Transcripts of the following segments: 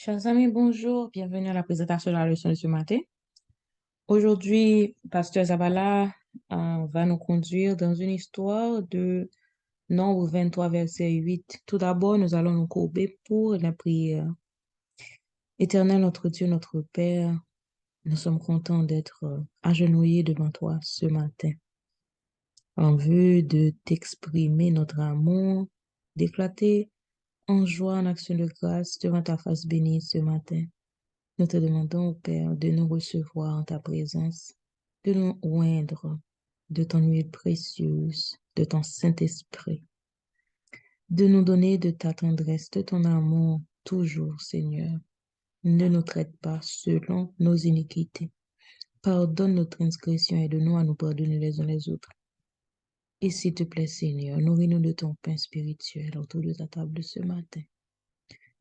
Chers amis, bonjour, bienvenue à la présentation de la leçon de ce matin. Aujourd'hui, Pasteur Zabala va nous conduire dans une histoire de Nombre 23, verset 8. Tout d'abord, nous allons nous courber pour la prière. Éternel, notre Dieu, notre Père, nous sommes contents d'être agenouillés devant toi ce matin en vue de t'exprimer notre amour, d'éclater en joie, en action de grâce devant ta face bénie ce matin. Nous te demandons, Père, de nous recevoir en ta présence, de nous oindre de ton huile précieuse, de ton Saint-Esprit, de nous donner de ta tendresse, de ton amour, toujours, Seigneur. Ne nous traite pas selon nos iniquités. Pardonne nos transgressions et aide-nous à nous pardonner les uns les autres. Et s'il te plaît, Seigneur, nourris-nous de ton pain spirituel autour de ta table ce matin.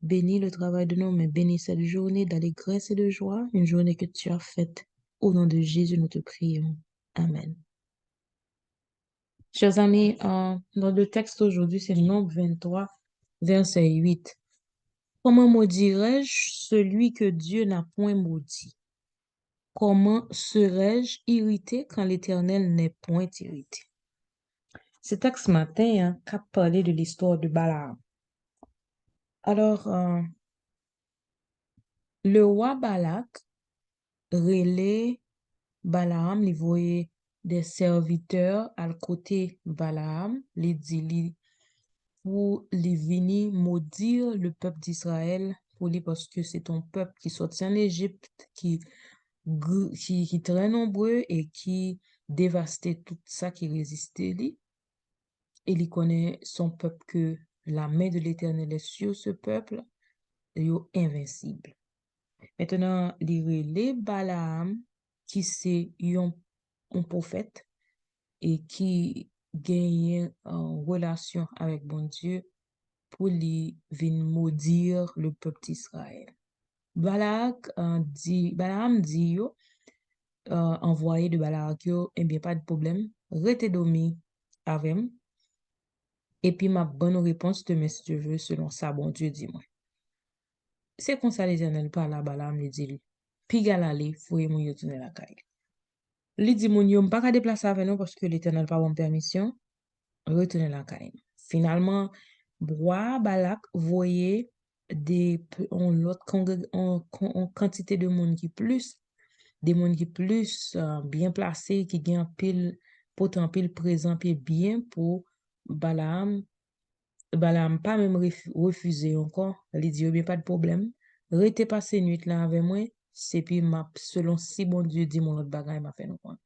Bénis le travail de nos mains, bénis cette journée d'allégresse et de joie, une journée que tu as faite. Au nom de Jésus, nous te prions. Amen. Chers amis, dans le texte aujourd'hui, c'est Nombre 23, verset 8. Comment maudirais-je celui que Dieu n'a point maudit? Comment serais-je irrité quand l'Éternel n'est point irrité? C'est texte ce matin, qu'a parlé de l'histoire de Balaam. Alors, le roi Balak relait Balaam, il voyait des serviteurs à côté Balaam, les dit pour les venir maudire le peuple d'Israël pour lui parce que c'est ton peuple qui sortit en Égypte, qui très nombreux et qui dévastait tout ça qui résistait lui. Et il connaît son peuple que la main de l'Éternel est sur ce peuple, et il est invincible. Maintenant, il relève Balaam, qui c'est un prophète et qui gagne en relation avec bon Dieu pour lui venir maudire le peuple d'Israël. Balaam dit yo, envoyé de Balak yo, eh bien pas de problème, rete dormi avec et puis ma bonne réponse te met si tu veux selon ça, bon Dieu dis-moi. C'est comme ça l'Éternel parle à Balaam, lui dit, puis galale, fouille mon yo tourner la caille. Li dit mon yo, m'pas ka déplacer avec nous parce que l'Éternel pas bon permission, retourner la caille. Finalement, Roi Balak voyait en quantité de monde qui plus, des monde qui plus bien placé, qui gagne pile, pourtant pile présent, puis bien pour Balaam. Balaam pas même refusé encore. Il dit, bien pas de problème. Rete passé nuit là avec moi, c'est puis selon si bon Dieu dit mon autre bagage, m'a fait nous prendre.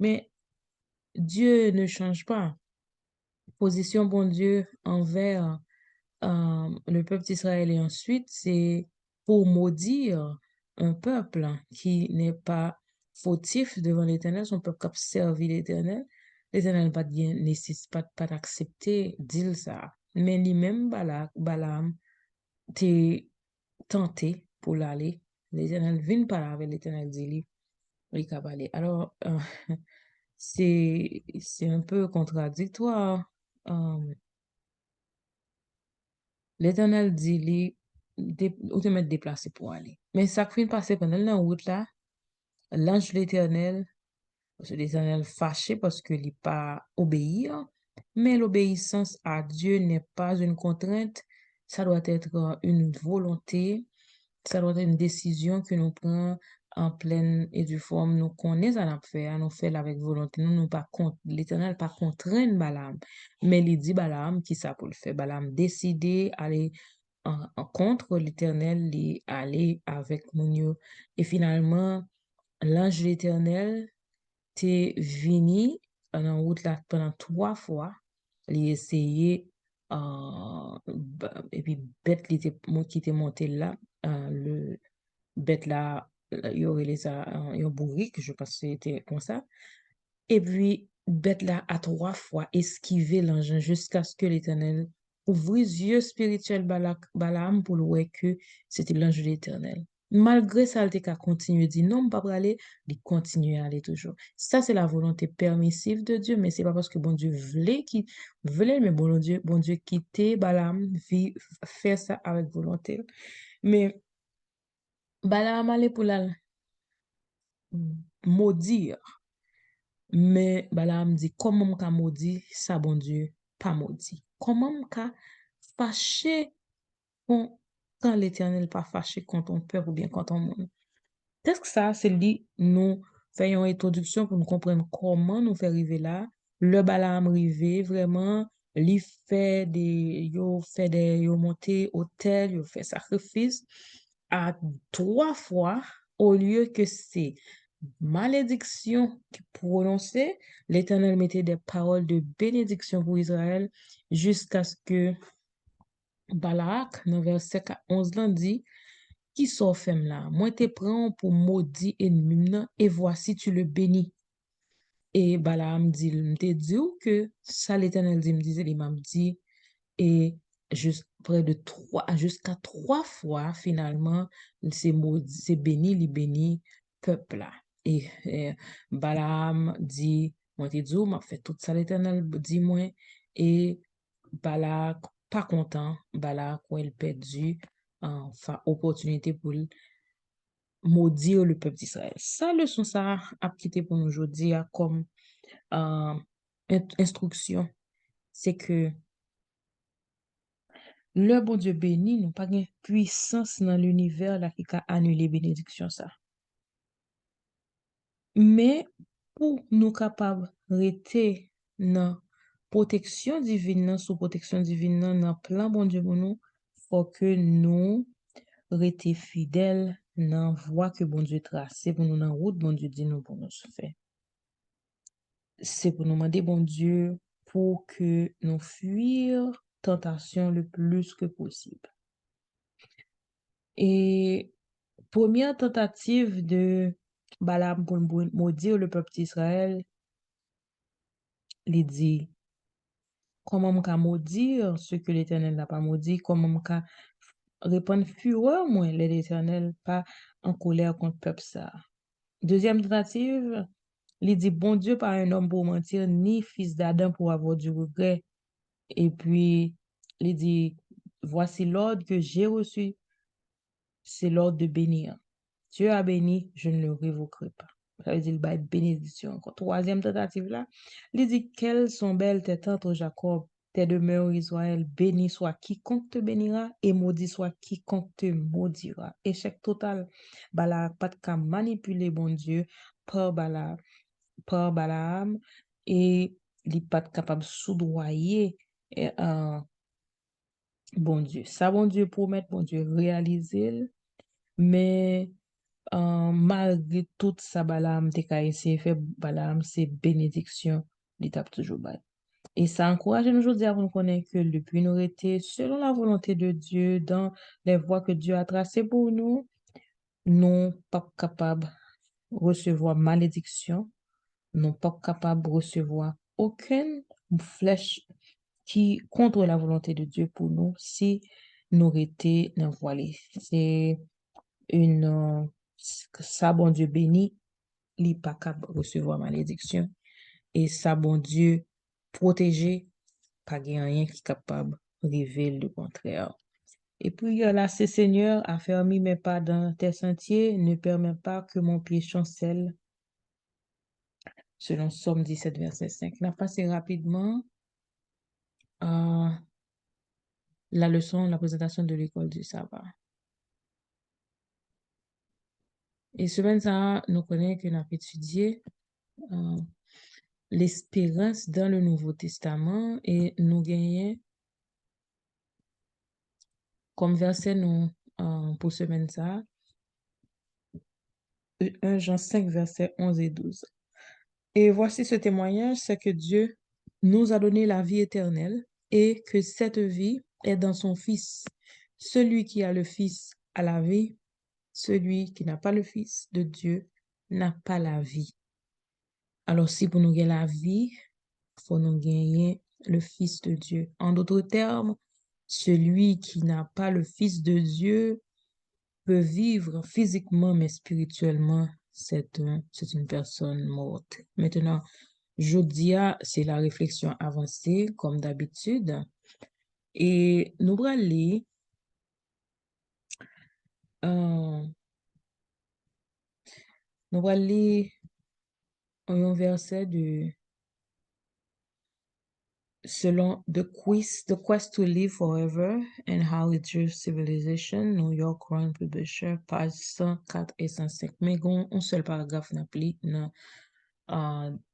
Mais Dieu ne change pas. Position bon Dieu envers le peuple d'Israël et ensuite c'est pour maudire un peuple qui n'est pas fautif devant l'Éternel, son peuple qui a servi l'Éternel. L'Éternel pas bien nécessite pas d'accepter dire ça. Mais lui-même Balaam t'est tenté pour l'aller. L'Éternel vient parler avec l'Éternel dit lui, il a parlé. Alors c'est un peu contradictoire. euh, L'Éternel dit lui, ou te mettre déplacé pour aller. Mais ça qui passer pendant la route là, l'ange de l'Éternel, parce que l'Éternel fâché parce que il pas obéir, mais l'obéissance à Dieu n'est pas une contrainte, ça doit être une volonté, ça doit être une décision que nous prenons en pleine et due forme. Nous connaissons à la faire, nous faisons avec volonté. Nous pas contre, l'Éternel pas contraint Balaam, mais il dit Balaam qui ça pour le faire. Balaam décidé aller contre l'Éternel, il aller avec mon. Et finalement, l'ange de l'Éternel t'es venu en route là pendant 3 fois. Il essayé et puis bête qui était monté là, le bête là, il y aurait les un bourrique, je pense que c'était comme ça. Et puis bête là a 3 fois esquivé l'engin jusqu'à ce que l'Éternel ouvre les yeux spirituels Balaam pour le voir que c'était l'ange de l'Éternel. Malgré ça, il a continué, dit non, pas aller, il continue à aller toujours. Ça, c'est la volonté permissive de Dieu, mais c'est pas parce que bon Dieu voulait, mais bon Dieu quittait Balaam, faire ça avec volonté. Mais, Balaam allait pour la maudire. Mais Balaam dit, comment m'ka maudit, ça bon Dieu, pas maudit. Comment m'ka fâché quand l'Éternel pas fâché contre ton peuple ou bien contre ton monde. Qu'est-ce que ça, c'est dit, nous faisons une introduction pour nous comprendre comment nous faire arriver là. Le Balaam arrivé, vraiment, yo monté hôtel, yo fait sacrifice à 3 fois, au lieu que c'est malédiction qui prononçait, l'Éternel mettait des paroles de bénédiction pour Israël jusqu'à ce que Balak, dans verset 11, là, dit, qui sont femme là? Moi, te prends pour maudit ennemi, nan, et voici tu le bénis. Et Balaam dit, m'te dit ou que ça l'Éternel dit, me disait, il m'a dit, et jusqu'à 3 fois, finalement, c'est maudit, c'est béni, il bénit peuple là. Et Balaam dit, moi te dit, ou m'a fait tout ça l'Éternel dit moi, et Balak, pas content, Balak, où elle perdu, enfin, opportunité pour maudire le peuple d'Israël. Ça, leçon, ça a quitté pour nous aujourd'hui comme euh, instruction. C'est que le bon Dieu béni, nous pas de puissance dans l'univers là qui a annulé bénédiction ça. Mais pour nous capables rester dans protection divine, sous protection divine, dans plan bon Dieu pour nous, faut que nous rester fidèles dans voie que bon Dieu tracé pour nous, dans route bon Dieu dit nous pour nous faire. C'est pour nous demander bon Dieu pour que nous fuir tentation le plus que possible. Et première tentative de Balaam pour maudire le peuple d'Israël, il dit, comment m'ka maudire ce que l'Éternel n'a pas maudit, comment m'ka répandre fureur, moi, l'Éternel pas en colère contre le peuple ça. Deuxième tentative, il dit, bon Dieu, pas un homme pour mentir, ni fils d'Adam pour avoir du regret. Et puis, il dit, voici l'ordre que j'ai reçu, c'est l'ordre de bénir. Dieu a béni, je ne le révoquerai pas. Ça veut dire, il va être bénédiction. Encore. Troisième tentative là, il dit, quelles sont belles tes tentes, ô Jacob, tes demeures, Israël, béni soit quiconque te bénira, et maudit soit quiconque te maudira. Échec total. Bala, pas de cas manipuler bon Dieu par Balaam, et il n'est pas capable de soudoyer bon Dieu. Ça, bon Dieu promet, bon Dieu réaliser, mais malgré tout ça, Balaam, te ka essayé fait, Balaam, c'est bénédiction, l'étape toujours bas. Et ça encourage nous aujourd'hui à nous connaître que depuis nous été selon la volonté de Dieu, dans les voies que Dieu a tracées pour nous, non pas capables de recevoir malédiction, non pas capables de recevoir aucune flèche qui contre la volonté de Dieu pour nous si nous étions dans voilé. C'est une ça bon Dieu béni, il n'est pas capable de recevoir malédiction et ça bon Dieu protégé, pas de rien qui est capable de révéler le contraire. Et puis là, c'est Seigneur, affermis mes pas dans tes sentiers, ne permets pas que mon pied chancelle, selon Somme 17, verset 5. On a passé rapidement à la leçon, la présentation de l'école du sabbat. Et semaine ça, nous connaissons que nous avons étudié l'espérance dans le Nouveau Testament et nous gagnons comme verset nous pour semaine ça 1 Jean 5 verset 11 et 12. Et voici ce témoignage, c'est que Dieu nous a donné la vie éternelle et que cette vie est dans son Fils. Celui qui a le Fils a la vie, celui qui n'a pas le Fils de Dieu n'a pas la vie. Alors si pour nous gagner la vie, il faut nous gagner le Fils de Dieu. En d'autres termes, celui qui n'a pas le Fils de Dieu peut vivre physiquement, mais spirituellement, c'est une personne morte. Maintenant, Jodia, c'est la réflexion avancée, comme d'habitude. Et nous allons lire nous allons lire un verset de selon The Quest to Live Forever and How It Drew Civilization, New York Rand Publisher, page 104 et 105. Mais un seul paragraphe n'a pli.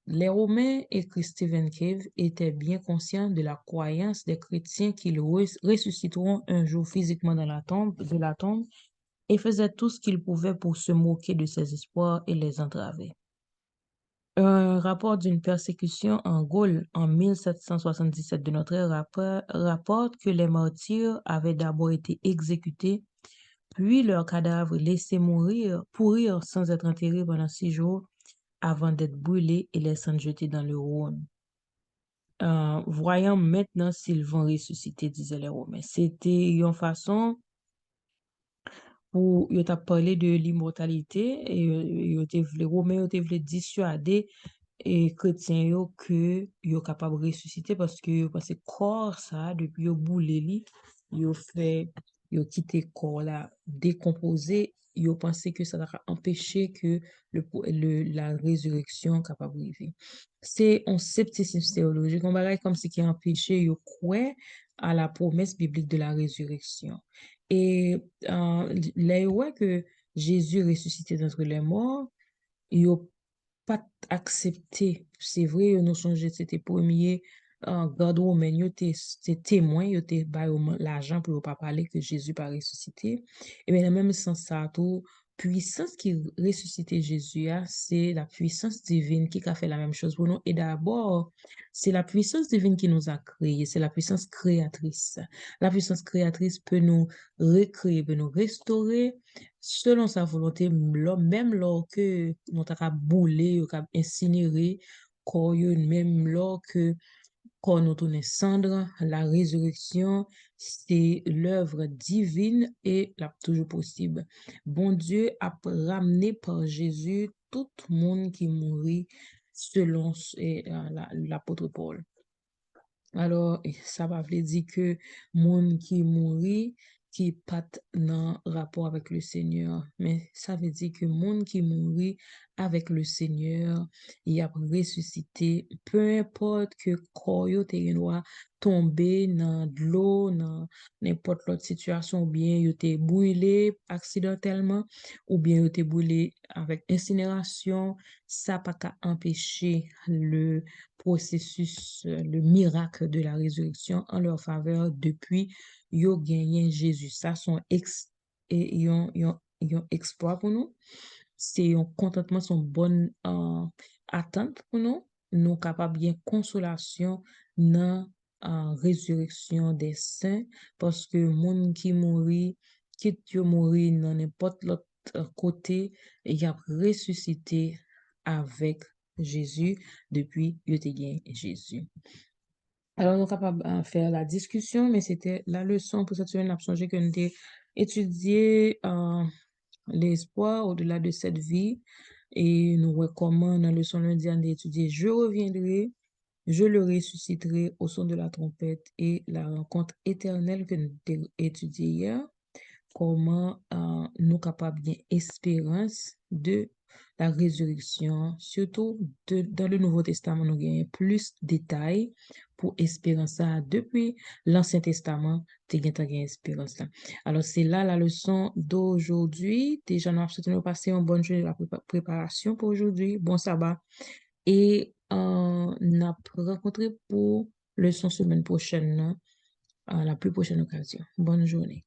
Les Romains écrit Stephen Cave étaient bien conscients de la croyance des chrétiens qu'ils ressusciteront un jour physiquement de la tombe et faisaient tout ce qu'ils pouvaient pour se moquer de ces espoirs et les entraver. Un rapport d'une persécution en Gaule en 1777 de notre ère rapporte que les martyrs avaient d'abord été exécutés, puis leurs cadavres laissés pourrir sans être enterrés pendant 6 jours avant d'être brûlés et les cendres jetées dans le Rhône. Voyons maintenant s'ils vont ressusciter, disaient les Romains. C'était une façon pour yo t'a parlé de l'immortalité et les Romains te voulaient dissuader et chrétiens yo que yo capable de ressusciter parce que yo pensé corps ça depuis yo boulé li yo quitté corps là décomposé yo pensé que ça va empêcher que la résurrection capable de arriver. C'est un scepticisme théologique, on va comme si qui empêchait yo croire à la promesse biblique de la résurrection. Et là, ouais que Jésus ressuscité d'entre les morts, il n'a pas accepté. C'est vrai, nous songeons c'était premier garde romain, il était témoin, il était l'argent pour pas parler que Jésus pas ressuscité. Et bien, dans le même sens, ça tout puissance qui ressuscité Jésus, c'est la puissance divine qui a fait la même chose pour nous. Et d'abord, c'est la puissance divine qui nous a créés, c'est la puissance créatrice. La puissance créatrice peut nous recréer, peut nous restaurer selon sa volonté, même lorsque nous avons boulé, nous avons incinéré, même lorsque quand nous tournons cendre, la résurrection, c'est l'œuvre divine et la toujours possible. Bon Dieu a ramené par Jésus tout le monde qui mourit selon l'apôtre Paul. Alors, ça va dire que monde qui mourit, qui pas dans rapport avec le Seigneur. Mais ça veut dire que monde qui mourit avec le Seigneur, il a ressuscité, peu importe que corps yo te doit tomber dans de l'eau, dans n'importe l'autre situation, ou bien il te brûlé accidentellement, ou bien il te brûlé avec incinération, ça pas qu'à empêcher le processus, le miracle de la résurrection en leur faveur depuis yo gagné Jésus. Ça son exploit pour nous. C'est un contentement, son bonne attente pour nous. Nous capables bien consolation dans résurrection des saints parce que monde qui mourit, quitte yo mourir dans n'importe l'autre côté, il a ressuscité avec Jésus depuis yo te gain Jésus. Alors, nous sommes capables de faire la discussion, mais c'était la leçon pour cette semaine. On a changé que nous avons étudié l'espoir au-delà de cette vie. Et nous recommandons dans la leçon lundi d'étudier Je reviendrai, je le ressusciterai au son de la trompette et la rencontre éternelle que nous avons étudiée hier. Comment nous capables bien espérance de la résurrection, surtout dans le Nouveau Testament, nous avons plus de détails pour espérance ça. Depuis l'Ancien Testament, tu as espérance là. Alors, c'est là la leçon d'aujourd'hui. Déjà, nous avons passé une bonne journée de la préparation pour aujourd'hui. Bon sabbat. Et on a rencontré pour leçon semaine prochaine, à la plus prochaine occasion. Bonne journée.